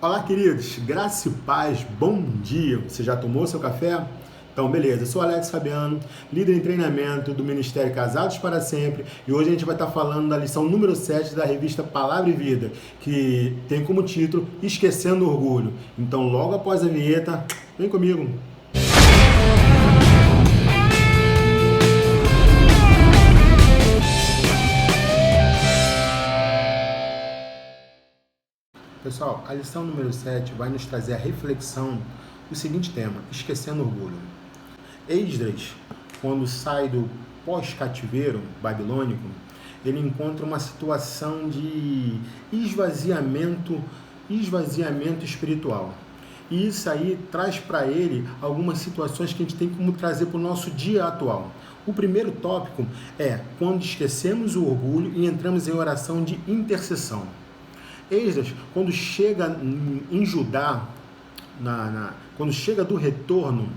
Olá, queridos, graça e paz, bom dia. Você já tomou seu café? Então, beleza. Eu sou Alex Fabiano, líder em treinamento do Ministério Casados para Sempre, e hoje a gente vai estar falando da lição número 7 da revista Palavra e Vida, que tem como título Esquecendo o Orgulho. Então, logo após a vinheta, vem comigo. Pessoal, a lição número 7 vai nos trazer a reflexão do seguinte tema: esquecendo o orgulho. Esdras, quando sai do pós-cativeiro babilônico, ele encontra uma situação de esvaziamento espiritual. E isso aí traz para ele algumas situações que a gente tem como trazer para o nosso dia atual. O primeiro tópico é quando esquecemos o orgulho e entramos em oração de intercessão. Esdras, quando chega em Judá, quando chega do retorno,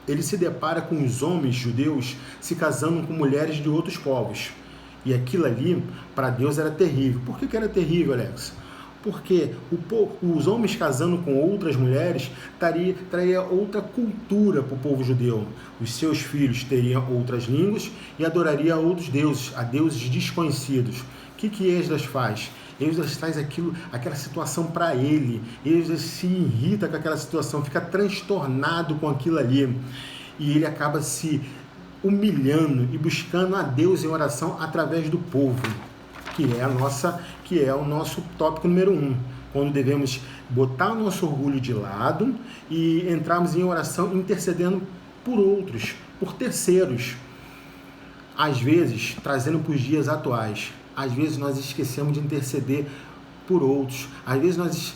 ele se depara com os homens judeus se casando com mulheres de outros povos. E aquilo ali, para Deus, era terrível. Por que era terrível, Alex? Porque os homens casando com outras mulheres traria outra cultura para o povo judeu. Os seus filhos teriam outras línguas e adorariam a outros deuses, a deuses desconhecidos. O que Esdras faz? Esdras traz aquela situação para ele. Esdras se irrita com aquela situação, fica transtornado com aquilo ali. E ele acaba se humilhando e buscando a Deus em oração através do povo, que é o nosso tópico número 1. Quando devemos botar o nosso orgulho de lado e entrarmos em oração intercedendo por outros, por terceiros. Às vezes, trazendo para os dias atuais, às vezes nós esquecemos de interceder por outros. Às vezes nós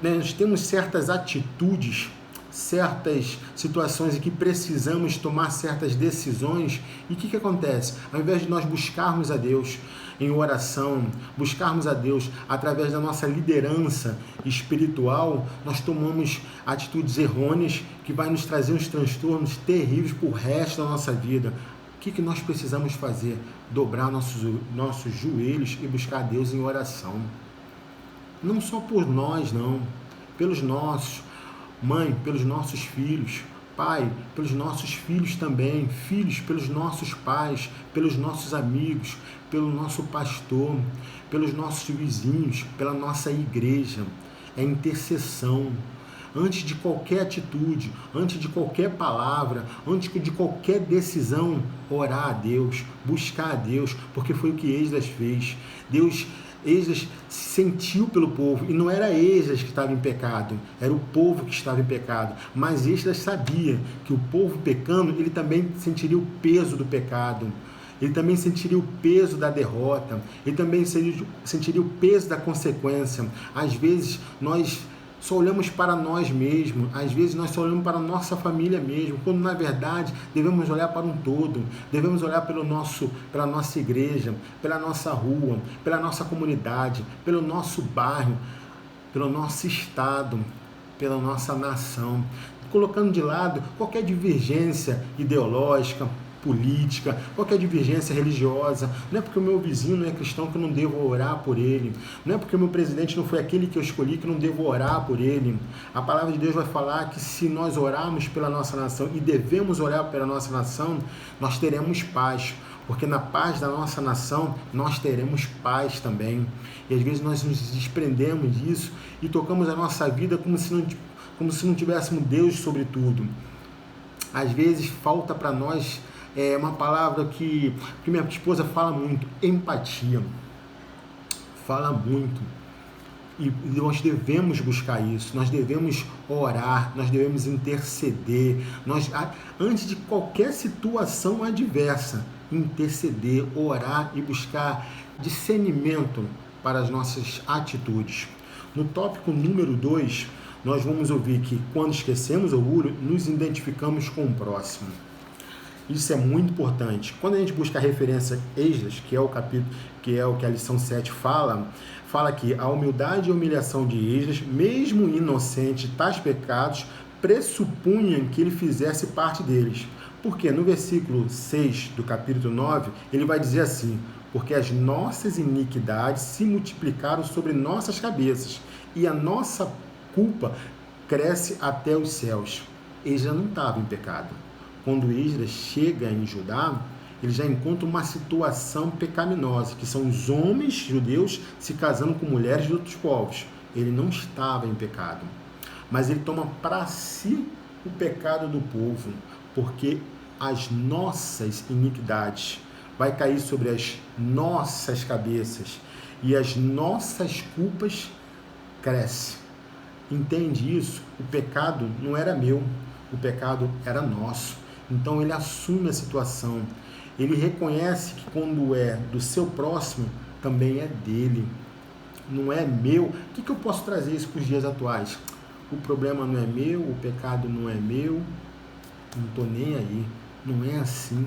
nós temos certas atitudes, certas situações em que precisamos tomar certas decisões. E o que acontece? Ao invés de nós buscarmos a Deus em oração, buscarmos a Deus através da nossa liderança espiritual, nós tomamos atitudes errôneas que vai nos trazer uns transtornos terríveis para o resto da nossa vida. O que nós precisamos fazer? Dobrar nossos joelhos e buscar a Deus em oração. Não só por nós, não. Pelos nossos. Mãe, pelos nossos filhos. Pai, pelos nossos filhos também. Filhos, pelos nossos pais. Pelos nossos amigos. Pelo nosso pastor. Pelos nossos vizinhos. Pela nossa igreja. É intercessão. Antes de qualquer atitude, antes de qualquer palavra, antes de qualquer decisão, orar a Deus, buscar a Deus, porque foi o que Esdras fez. Esdras sentiu pelo povo, e não era Esdras que estava em pecado, era o povo que estava em pecado, mas Esdras sabia que o povo pecando, ele também sentiria o peso do pecado, ele também sentiria o peso da derrota, ele também sentiria o peso da consequência. Às vezes nós só olhamos para nós mesmos, às vezes nós só olhamos para a nossa família mesmo, quando na verdade devemos olhar para um todo, devemos olhar pela nossa igreja, pela nossa rua, pela nossa comunidade, pelo nosso bairro, pelo nosso estado, pela nossa nação, colocando de lado qualquer divergência ideológica, política, qualquer divergência religiosa. Não é porque o meu vizinho não é cristão que eu não devo orar por ele. Não é porque o meu presidente não foi aquele que eu escolhi que eu não devo orar por ele. A palavra de Deus vai falar que se nós orarmos pela nossa nação, e devemos orar pela nossa nação, nós teremos paz. Porque na paz da nossa nação, nós teremos paz também. E às vezes nós nos desprendemos disso e tocamos a nossa vida como se não tivéssemos Deus sobre tudo. Às vezes falta para nós uma palavra que minha esposa fala muito: empatia. Fala muito. E nós devemos buscar isso, nós devemos orar, nós devemos interceder. Antes de qualquer situação adversa, interceder, orar e buscar discernimento para as nossas atitudes. No tópico número 2, nós vamos ouvir que quando esquecemos o orgulho, nos identificamos com o próximo. Isso é muito importante. Quando a gente busca a referência Esdras, que é o capítulo, que é o que a lição 7 fala que a humildade e a humilhação de Esdras, mesmo inocente, tais pecados, pressupunham que ele fizesse parte deles. Porque no versículo 6 do capítulo 9, ele vai dizer assim: porque as nossas iniquidades se multiplicaram sobre nossas cabeças, e a nossa culpa cresce até os céus. Esdras não estava em pecado. Quando Esdras chega em Judá, ele já encontra uma situação pecaminosa, que são os homens judeus se casando com mulheres de outros povos. Ele não estava em pecado, mas ele toma para si o pecado do povo, porque as nossas iniquidades vai cair sobre as nossas cabeças e as nossas culpas crescem. Entende isso? O pecado não era meu, o pecado era nosso. Então ele assume a situação. Ele reconhece que quando é do seu próximo, também é dele. Não é meu. O que eu posso trazer isso para os dias atuais? O problema não é meu, o pecado não é meu, não estou nem aí. Não é assim.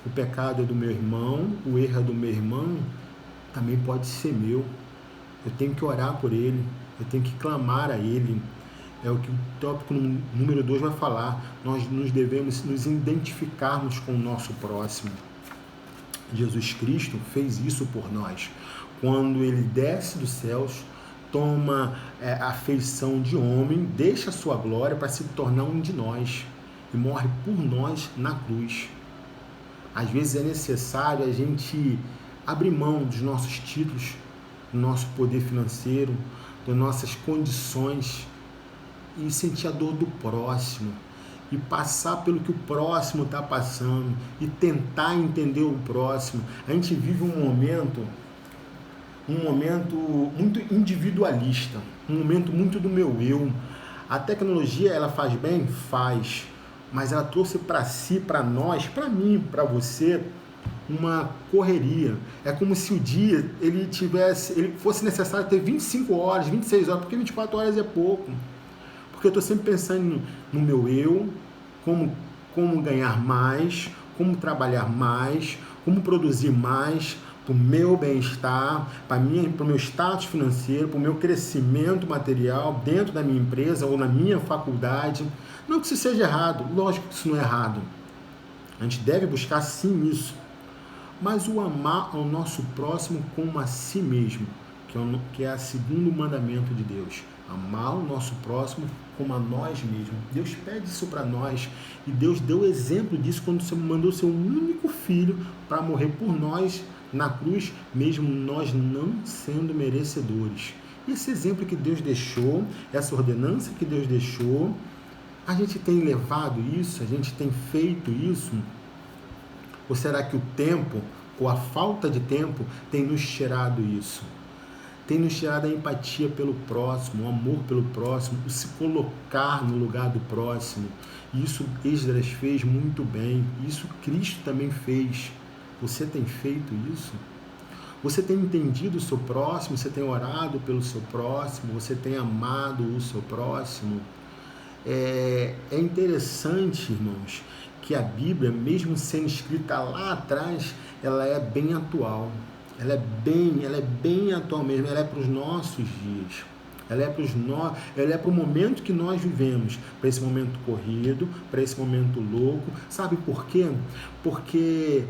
O pecado é do meu irmão, o erro é do meu irmão, também pode ser meu. Eu tenho que orar por ele, eu tenho que clamar a ele. É o que o tópico número 2 vai falar. Nós nos devemos nos identificarmos com o nosso próximo. Jesus Cristo fez isso por nós. Quando ele desce dos céus, toma a feição de homem, deixa a sua glória para se tornar um de nós e morre por nós na cruz. Às vezes é necessário a gente abrir mão dos nossos títulos, do nosso poder financeiro, das nossas condições e sentir a dor do próximo e passar pelo que o próximo está passando e tentar entender o próximo. A gente vive um momento muito individualista, um momento muito do meu eu. A tecnologia, ela faz bem? Faz, mas ela trouxe para si, para nós, para mim, para você, uma correria. É como se o dia ele fosse necessário ter 25 horas, 26 horas, porque 24 horas é pouco. Porque eu estou sempre pensando no meu eu, como ganhar mais, como trabalhar mais, como produzir mais, para o meu bem-estar, para o meu status financeiro, para o meu crescimento material dentro da minha empresa ou na minha faculdade. Não que isso seja errado, lógico que isso não é errado. A gente deve buscar sim isso. Mas o amar ao nosso próximo como a si mesmo, que é o segundo mandamento de Deus. Amar o nosso próximo como a nós mesmos. Deus pede isso para nós e Deus deu exemplo disso quando mandou seu único filho para morrer por nós na cruz, mesmo nós não sendo merecedores. E esse exemplo que Deus deixou, essa ordenança que Deus deixou, a gente tem levado isso? A gente tem feito isso? Ou será que o tempo, ou a falta de tempo, tem nos tirado isso? Tem nos tirado a empatia pelo próximo, o amor pelo próximo, o se colocar no lugar do próximo. E isso Esdras fez muito bem, isso Cristo também fez. Você tem feito isso? Você tem entendido o seu próximo? Você tem orado pelo seu próximo? Você tem amado o seu próximo? É interessante, irmãos, que a Bíblia, mesmo sendo escrita lá atrás, ela é bem atual. Ela é bem atual mesmo. Ela é para os nossos dias. Ela é para o momento que nós vivemos, para esse momento corrido, para esse momento louco. Sabe por quê? Porque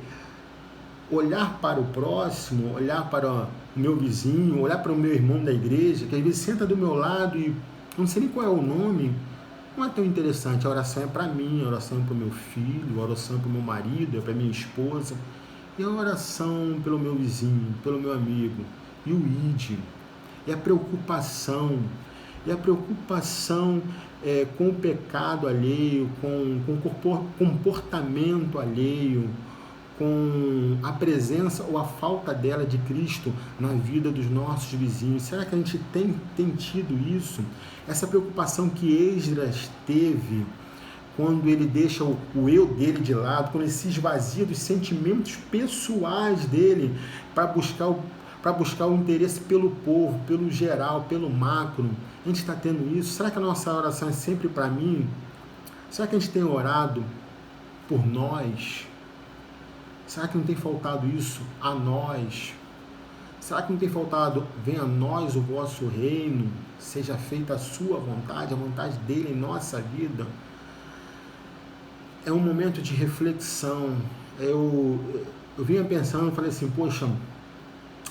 olhar para o próximo, olhar para o meu vizinho, olhar para o meu irmão da igreja, que às vezes senta do meu lado e não sei nem qual é o nome, não é tão interessante. A oração é para mim, a oração é para o meu filho, a oração é para o meu marido, é para minha esposa, e a oração pelo meu vizinho, pelo meu amigo, e o ID, e a preocupação, com o pecado alheio, com o comportamento alheio, com a presença ou a falta dela de Cristo na vida dos nossos vizinhos. Será que a gente tem tido isso? Essa preocupação que Esdras teve quando ele deixa o eu dele de lado, quando ele se esvazia dos sentimentos pessoais dele para buscar o interesse pelo povo, pelo geral, pelo macro. A gente está tendo isso? Será que a nossa oração é sempre para mim? Será que a gente tem orado por nós? Será que não tem faltado isso a nós? Será que não tem faltado, venha a nós o vosso reino, seja feita a sua vontade, a vontade dele em nossa vida? É um momento de reflexão. Eu vinha pensando, falei assim, poxa,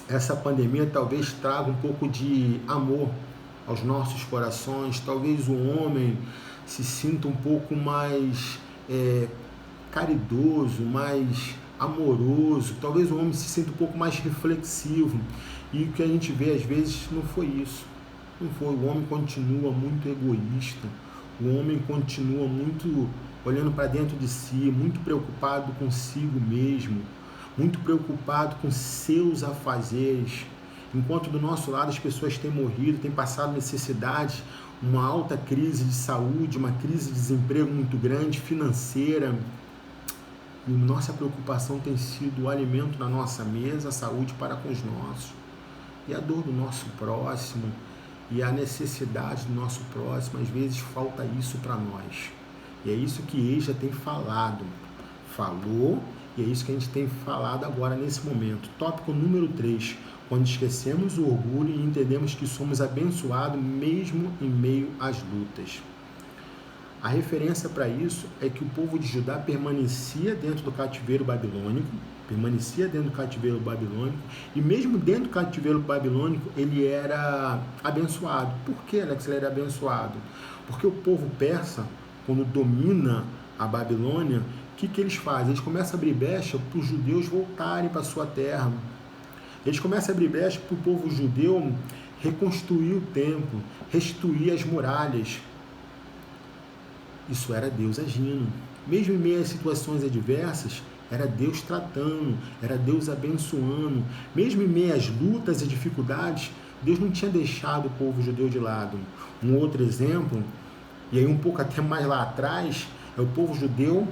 essa pandemia talvez traga um pouco de amor aos nossos corações. Talvez o homem se sinta um pouco mais caridoso, mais amoroso, talvez o homem se sinta um pouco mais reflexivo, e o que a gente vê às vezes não foi isso, não foi. O homem continua muito egoísta, o homem continua muito olhando para dentro de si, muito preocupado consigo mesmo, muito preocupado com seus afazeres, enquanto do nosso lado as pessoas têm morrido, têm passado necessidades, uma alta crise de saúde, uma crise de desemprego muito grande, financeira. E nossa preocupação tem sido o alimento na nossa mesa, a saúde para com os nossos, e a dor do nosso próximo, e a necessidade do nosso próximo. Às vezes falta isso para nós. E é isso que Eja tem falado. Falou, e é isso que a gente tem falado agora nesse momento. Tópico número 3. Quando esquecemos o orgulho e entendemos que somos abençoados mesmo em meio às lutas. A referência para isso é que o povo de Judá permanecia dentro do cativeiro babilônico, e mesmo dentro do cativeiro babilônico ele era abençoado. Por que, Alex, ele era abençoado? Porque o povo persa, quando domina a Babilônia, o que eles fazem? Eles começam a abrir brecha para os judeus voltarem para a sua terra. Eles começam a abrir brecha para o povo judeu reconstruir o templo, restituir as muralhas. Isso era Deus agindo. Mesmo em meio às situações adversas, era Deus tratando, era Deus abençoando. Mesmo em meio às lutas e dificuldades, Deus não tinha deixado o povo judeu de lado. Um outro exemplo, e aí um pouco até mais lá atrás, é o povo judeu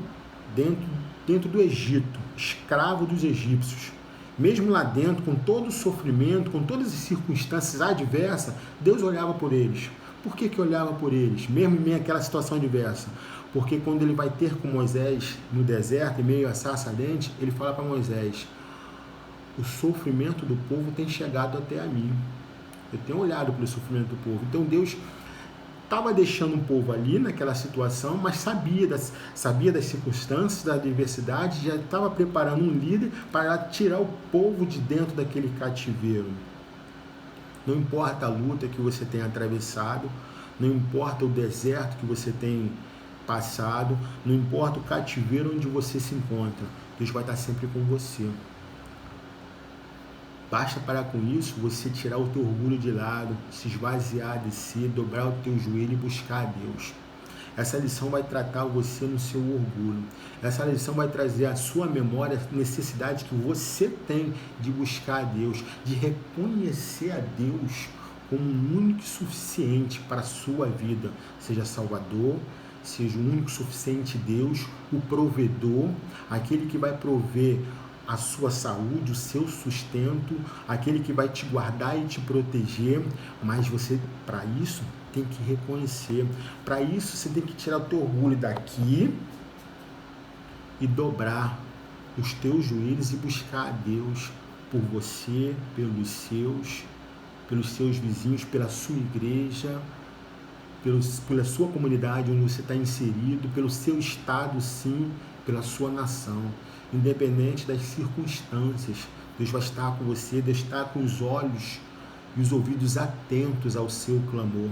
dentro do Egito, escravo dos egípcios. Mesmo lá dentro, com todo o sofrimento, com todas as circunstâncias adversas, Deus olhava por eles. Por que olhava por eles, mesmo em meio àquela situação adversa? Porque quando ele vai ter com Moisés no deserto, em meio à sarça ardente, ele fala para Moisés: o sofrimento do povo tem chegado até a mim. Eu tenho olhado pelo sofrimento do povo. Então Deus estava deixando o povo ali naquela situação, mas sabia das circunstâncias, da adversidade, já estava preparando um líder para tirar o povo de dentro daquele cativeiro. Não importa a luta que você tenha atravessado, não importa o deserto que você tem passado, não importa o cativeiro onde você se encontra, Deus vai estar sempre com você. Basta parar com isso, você tirar o teu orgulho de lado, se esvaziar de si, dobrar o teu joelho e buscar a Deus. Essa lição vai tratar você no seu orgulho. Essa lição vai trazer à sua memória a necessidade que você tem de buscar a Deus, de reconhecer a Deus como o único suficiente para a sua vida. Seja Salvador, seja o único suficiente Deus, o provedor, aquele que vai prover a sua saúde, o seu sustento, aquele que vai te guardar e te proteger. Mas você, para isso, tem que reconhecer. Para isso, você tem que tirar o teu orgulho daqui e dobrar os teus joelhos e buscar a Deus por você, pelos seus vizinhos, pela sua igreja, pela sua comunidade onde você está inserido, pelo seu estado, sim, pela sua nação. Independente das circunstâncias, Deus vai estar com você, Deus está com os olhos e os ouvidos atentos ao seu clamor.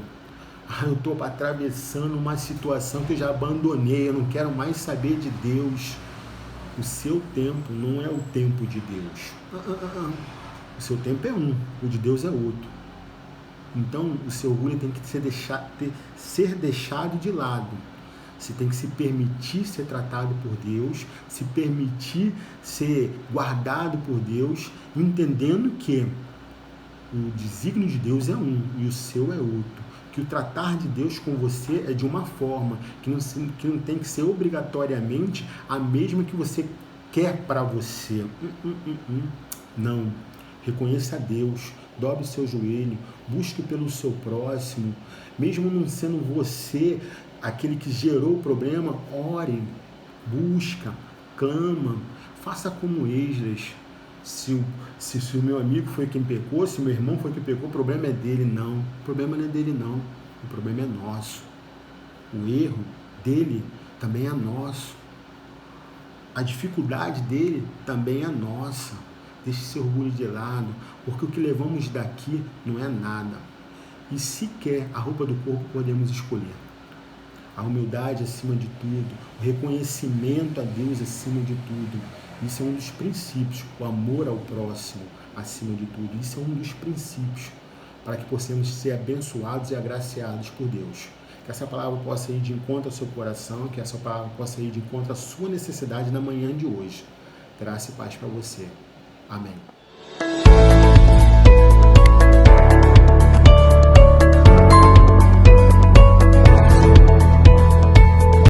Eu estou atravessando uma situação que eu já abandonei, eu não quero mais saber de Deus. O seu tempo não é o tempo de Deus. O seu tempo é um, o de Deus é outro. Então, o seu orgulho tem que ser deixado de lado. Você tem que se permitir ser tratado por Deus, se permitir ser guardado por Deus, entendendo que o desígnio de Deus é um e o seu é outro. Que o tratar de Deus com você é de uma forma, que não tem que ser obrigatoriamente a mesma que você quer para você. Não. Reconheça a Deus, dobre o seu joelho, busque pelo seu próximo, mesmo não sendo você aquele que gerou o problema, ore, busca, clama, faça como Esdras. Se o meu amigo foi quem pecou, se o meu irmão foi quem pecou, o problema é dele. Não, o problema não é dele não, o problema é nosso. O erro dele também é nosso. A dificuldade dele também é nossa. Deixe seu orgulho de lado, porque o que levamos daqui não é nada. e sequer a roupa do corpo podemos escolher. A humildade acima de tudo, o reconhecimento a Deus acima de tudo, isso é um dos princípios, o amor ao próximo acima de tudo, isso é um dos princípios para que possamos ser abençoados e agraciados por Deus. Que essa palavra possa ir de encontro ao seu coração, que essa palavra possa ir de encontro à sua necessidade na manhã de hoje. Graça e paz para você. Amém.